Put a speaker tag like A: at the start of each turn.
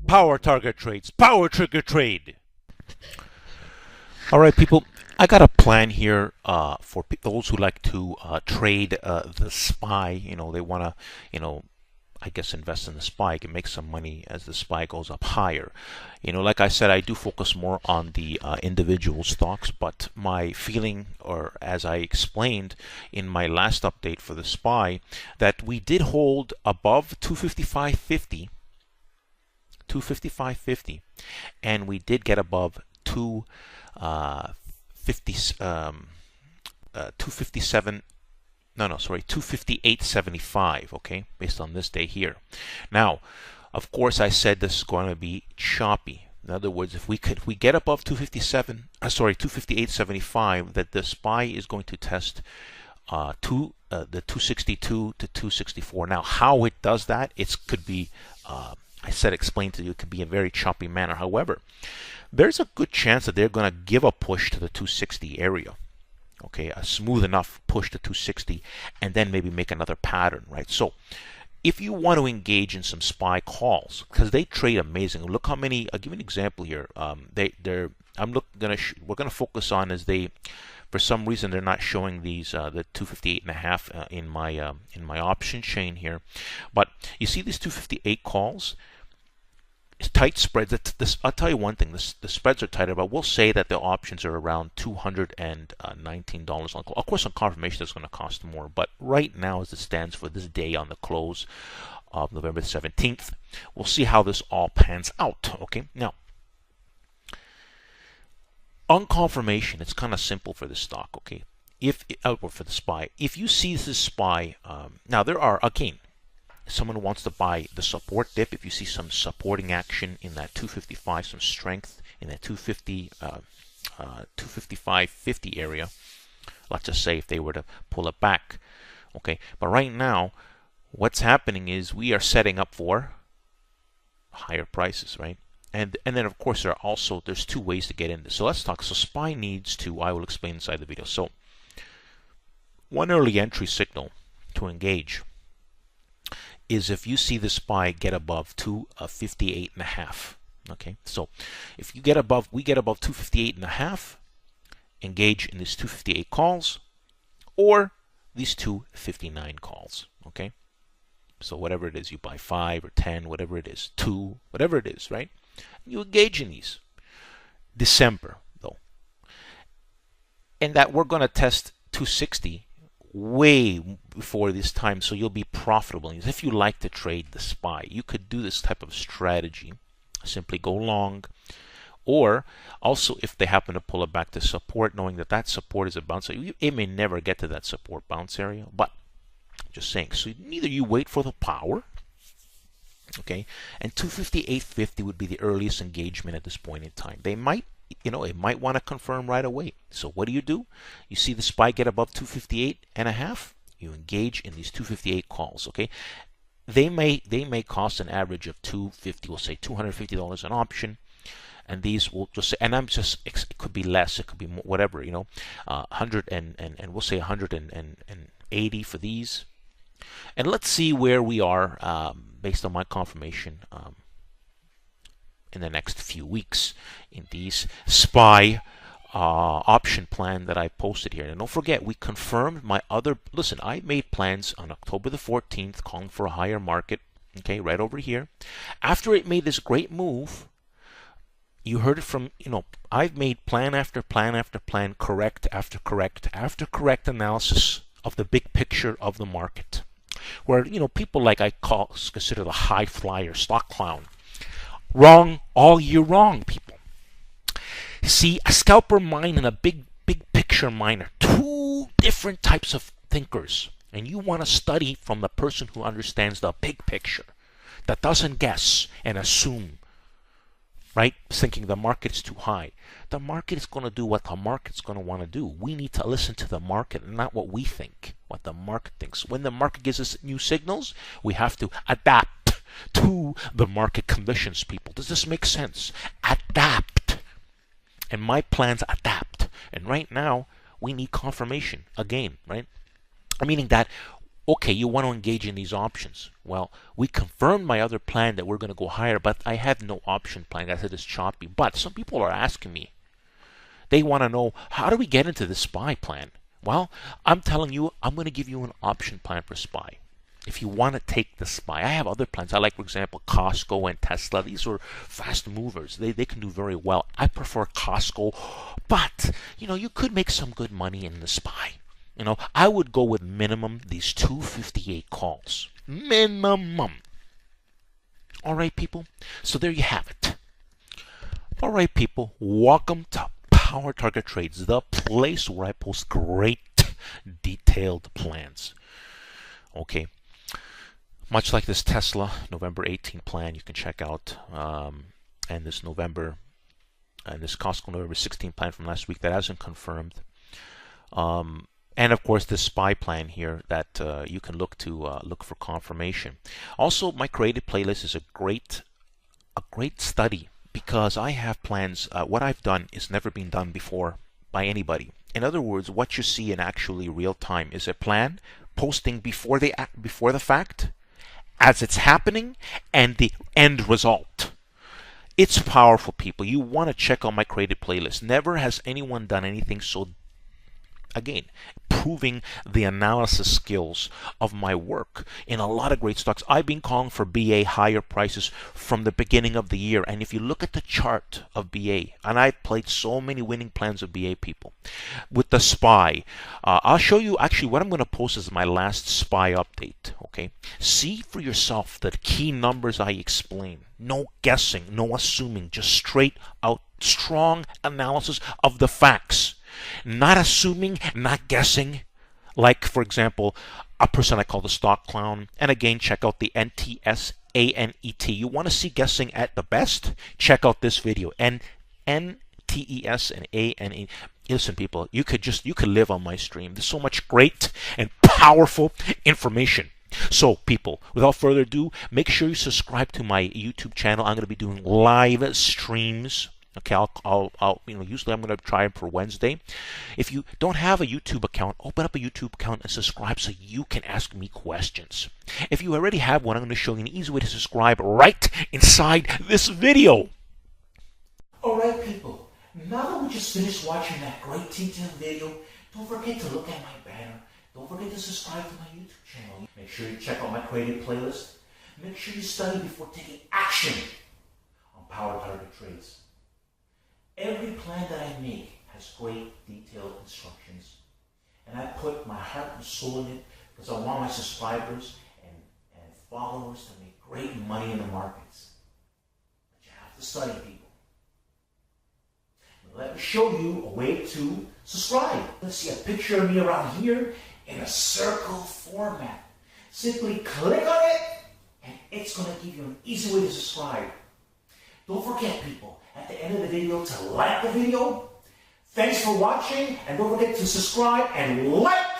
A: Power target trades, power trigger trade. All right, people, I got a plan here for those who like to trade the SPY. They want to, I guess, invest in the SPY and make some money as the SPY goes up higher. Like I said, I do focus more on the individual stocks, but my feeling, or as I explained in my last update for the SPY, that we did hold above 255.50, and we did get above 257. No, sorry, 258.75, okay, based on this day here. Now, of course, I said this is going to be choppy. In other words, if we get above 258.75, that the SPY is going to test the 262 to 264. Now, how it does that, it could be, explained to you, it could be a very choppy manner. However, there's a good chance that they're going to give a push to the 260 area. Okay, a smooth enough push to 260, and then maybe make another pattern, right? So if you want to engage in some SPY calls, because they trade amazing. Look how many. I'll give you an example here. We're gonna focus on, as they, for some reason, they're not showing these the 258.5 in my option chain here, but you see these 258 calls. It's tight spreads. I'll tell you one thing. The spreads are tighter, but we'll say that the options are around $219 on call. Of course, on confirmation, it's going to cost more. But right now, as it stands for this day on the close of November 17th, we'll see how this all pans out. Okay. Now, on confirmation, it's kind of simple for the stock. Okay. Or for the SPY, if you see this SPY, now there are, again, someone who wants to buy the support dip. If you see some supporting action in that 255, some strength in that 255.50 area, let's just say if they were to pull it back, okay. But right now, what's happening is we are setting up for higher prices, right? And then of course there's two ways to get in this. So let's talk. So SPY needs to, I will explain inside the video. So one early entry signal to engage is if you see the SPY get above 258.5. Okay, so if we get above 258.5, engage in these 258 calls or these 259 calls. Okay, so whatever it is, you buy 5 or 10, whatever it is, 2, whatever it is, right? You engage in these. December though, and that we're going to test 260 way before this time, so you'll be profitable. If you like to trade the SPY, you could do this type of strategy. Simply go long, or also if they happen to pull it back to support, knowing that support is a bounce. It may never get to that support bounce area, but just saying. So either you wait for the power, okay, and 258.50 would be the earliest engagement at this point in time. They might, it might want to confirm right away. So what do? You see the SPY get above 258.5, you engage in these 258 calls. Okay, they may cost an average of $250. We'll say $250 an option, and these will just say, and it could be less, it could be more, whatever, 100 and we'll say 180 for these. And let's see where we are based on my confirmation in the next few weeks in these SPY option plan that I posted here. And don't forget, we confirmed my other, listen, I made plans on October the 14th calling for a higher market, okay, right over here. After it made this great move, you heard it from, I've made plan after plan after plan, correct after correct after correct analysis of the big picture of the market, where, people like consider the high flyer, stock clown, wrong all year long, people. See, a scalper mine and a big picture miner, two different types of thinkers, and you want to study from the person who understands the big picture, that doesn't guess and assume, right? Thinking the market's too high. The market is going to do what the market's going to want to do. We need to listen to the market and not what we think, what the market thinks. When the market gives us new signals, we have to adapt to the market conditions, people. Does this make sense? Adapt. and my plans adapt. And right now, we need confirmation again, right? Meaning that, okay, you want to engage in these options. Well, we confirmed my other plan that we're going to go higher, but I have no option plan. I said it's choppy. But some people are asking me, they want to know, how do we get into the SPY plan? Well, I'm telling you, I'm going to give you an option plan for SPY. If you want to take the SPY, I have other plans. I like, for example, Costco and Tesla. These are fast movers. They can do very well. I prefer Costco, but you could make some good money in the SPY. I would go with minimum these 258 calls. Minimum. All right, people. So there you have it. All right, people. Welcome to Power Target Trades, the place where I post great detailed plans. Okay. Much like this Tesla November 18 plan you can check out, and this Costco November 16 plan from last week that hasn't confirmed, and of course this SPY plan here that you can look for confirmation. Also, my created playlist is a great study because I have plans. What I've done is never been done before by anybody. In other words, what you see in actually real time is a plan posting before the fact, as it's happening, and the end result. It's powerful, people. You want to check out my created playlist. Never has anyone done anything so, again, proving the analysis skills of my work in a lot of great stocks. I've been calling for BA higher prices from the beginning of the year. And if you look at the chart of BA, and I've played so many winning plans of BA, people, with the SPY, I'll show you actually what I'm going to post is my last SPY update. Okay, see for yourself the key numbers I explain. No guessing, no assuming, just straight out strong analysis of the facts. Not assuming, not guessing. Like, for example, a person I call the stock clown. And again, check out the NTSANET. You want to see guessing at the best? Check out this video. And NTES and ANE. Listen, people, you could live on my stream. There's so much great and powerful information. So, people, without further ado, make sure you subscribe to my YouTube channel. I'm going to be doing live streams. Okay, I'll usually I'm going to try it for Wednesday. If you don't have a YouTube account, open up a YouTube account and subscribe so you can ask me questions. If you already have one, I'm going to show you an easy way to subscribe right inside this video. All right, people. Now that we just finished watching that great detailed video, don't forget to look at my banner. Don't forget to subscribe to my YouTube channel. Make sure you check out my created playlist. Make sure you study before taking action on Power Target Trades. Every plan that I make has great detailed instructions. And I put my heart and soul in it because I want my subscribers and followers to make great money in the markets. But you have to study, people. Now let me show you a way to subscribe. Let's see a picture of me around here in a circle format. Simply click on it and it's going to give you an easy way to subscribe. Don't forget, people, at the end of the video to like the video. Thanks for watching, and don't forget to subscribe and like